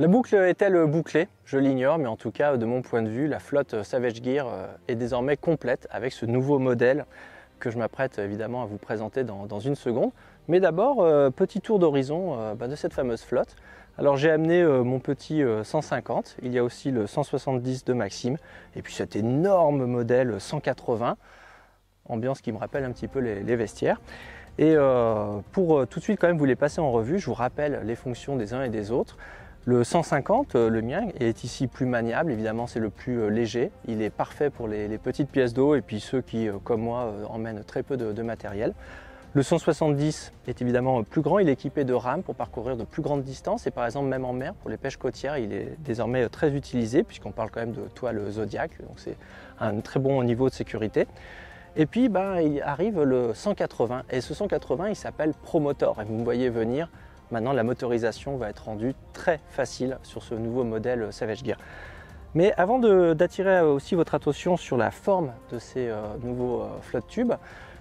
La boucle est-elle bouclée? Je l'ignore, mais en tout cas, de mon point de vue, la flotte Savage Gear est désormais complète avec ce nouveau modèle que je m'apprête évidemment à vous présenter dans une seconde. Mais d'abord, petit tour d'horizon de cette fameuse flotte. Alors j'ai amené mon petit 150, il y a aussi le 170 de Maxim, et puis cet énorme modèle 180, ambiance qui me rappelle un petit peu les vestiaires. Et pour tout de suite quand même vous les passer en revue, je vous rappelle les fonctions des uns et des autres. Le 150, le mien, est ici plus maniable, évidemment c'est le plus léger, il est parfait pour les petites pièces d'eau et puis ceux qui, comme moi, emmènent très peu de matériel. Le 170 est évidemment plus grand, il est équipé de rames pour parcourir de plus grandes distances et par exemple même en mer, pour les pêches côtières, il est désormais très utilisé puisqu'on parle quand même de toile Zodiac, donc c'est un très bon niveau de sécurité. Et puis il arrive le 180 et ce 180 il s'appelle ProMotor et vous me voyez venir. Maintenant, la motorisation va être rendue très facile sur ce nouveau modèle Savage Gear. Mais avant d'attirer aussi votre attention sur la forme de ces nouveaux flotte tubes,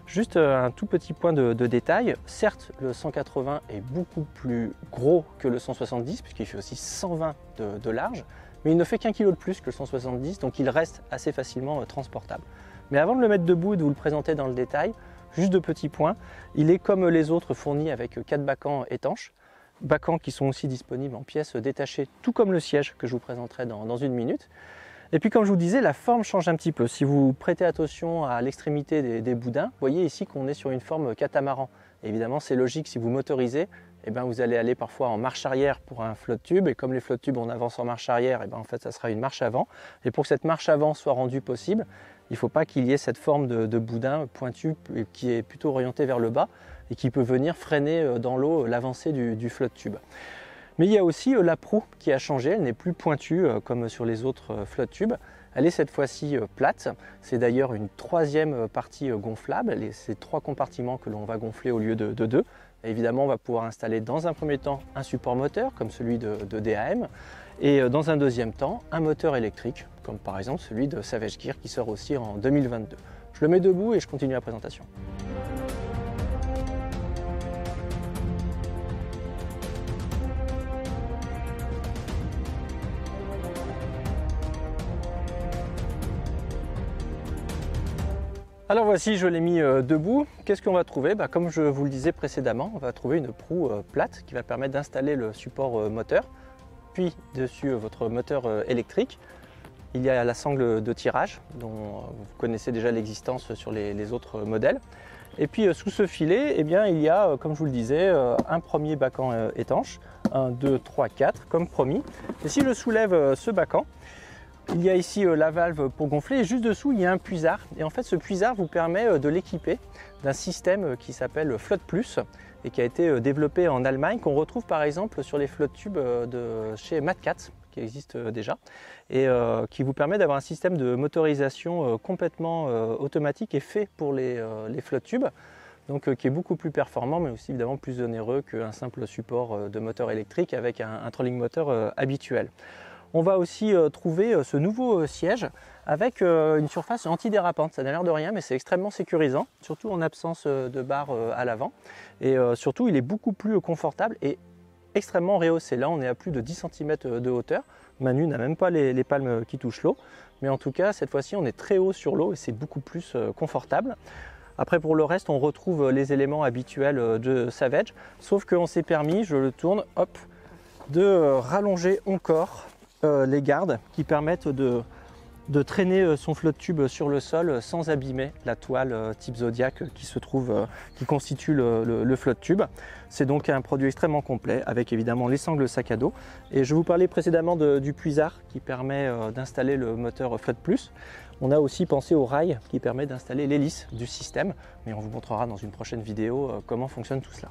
juste un tout petit point de détail. Certes, le 180 est beaucoup plus gros que le 170, puisqu'il fait aussi 120 de large, mais il ne fait qu'1 kg de plus que le 170, donc il reste assez facilement transportable. Mais avant de le mettre debout et de vous le présenter dans le détail, juste 2 petits points. Il est comme les autres fourni avec 4 bacans étanches. Bacans qui sont aussi disponibles en pièces détachées, tout comme le siège que je vous présenterai dans une minute. Et puis comme je vous disais, la forme change un petit peu. Si vous prêtez attention à l'extrémité des boudins, vous voyez ici qu'on est sur une forme catamaran. Et évidemment, c'est logique, si vous motorisez, vous allez aller parfois en marche arrière pour un flotte tube. Et comme les flotte tubes, on avance en marche arrière, en fait, ça sera une marche avant. Et pour que cette marche avant soit rendue possible, il ne faut pas qu'il y ait cette forme de boudin pointu qui est plutôt orienté vers le bas et qui peut venir freiner dans l'eau l'avancée du flotte tube. Mais il y a aussi la proue qui a changé, elle n'est plus pointue comme sur les autres flotte tubes. Elle est cette fois-ci plate, c'est d'ailleurs une 3e partie gonflable, c'est 3 compartiments que l'on va gonfler au lieu de 2. Évidemment, on va pouvoir installer dans un premier temps un support moteur comme celui de DAM et dans un deuxième temps un moteur électrique comme par exemple celui de Savage Gear qui sort aussi en 2022. Je le mets debout et je continue la présentation. Alors voici, je l'ai mis debout. Qu'est-ce qu'on va trouver? Comme je vous le disais précédemment, on va trouver une proue plate qui va permettre d'installer le support moteur, puis dessus votre moteur électrique. Il y a la sangle de tirage, dont vous connaissez déjà l'existence sur les autres modèles. Et puis sous ce filet, il y a, comme je vous le disais, un premier bacan étanche, 1, 2, 3, 4, comme promis. Et si je soulève ce bacan, il y a ici la valve pour gonfler et juste dessous il y a un puisard. Et en fait ce puisard vous permet de l'équiper d'un système qui s'appelle Flotte Plus et qui a été développé en Allemagne, qu'on retrouve par exemple sur les flotte tubes de chez Matcat qui existe déjà et qui vous permet d'avoir un système de motorisation complètement automatique et fait pour les flotte tubes. Donc qui est beaucoup plus performant mais aussi évidemment plus onéreux qu'un simple support de moteur électrique avec un trolling moteur habituel. On va aussi trouver ce nouveau siège avec une surface antidérapante. Ça n'a l'air de rien, mais c'est extrêmement sécurisant, surtout en absence de barre à l'avant. Et surtout, il est beaucoup plus confortable et extrêmement rehaussé. Là, on est à plus de 10 cm de hauteur. Manu n'a même pas les palmes qui touchent l'eau. Mais en tout cas, cette fois-ci, on est très haut sur l'eau et c'est beaucoup plus confortable. Après, pour le reste, on retrouve les éléments habituels de Savage. Sauf qu'on s'est permis, je le tourne, hop, de rallonger encore les gardes qui permettent de traîner son flotte tube sur le sol sans abîmer la toile type Zodiac qui constitue le flotte tube. C'est donc un produit extrêmement complet avec évidemment les sangles sac à dos. Et je vous parlais précédemment du puisard qui permet d'installer le moteur Flotte Plus. On a aussi pensé au rail qui permet d'installer l'hélice du système, mais on vous montrera dans une prochaine vidéo comment fonctionne tout cela.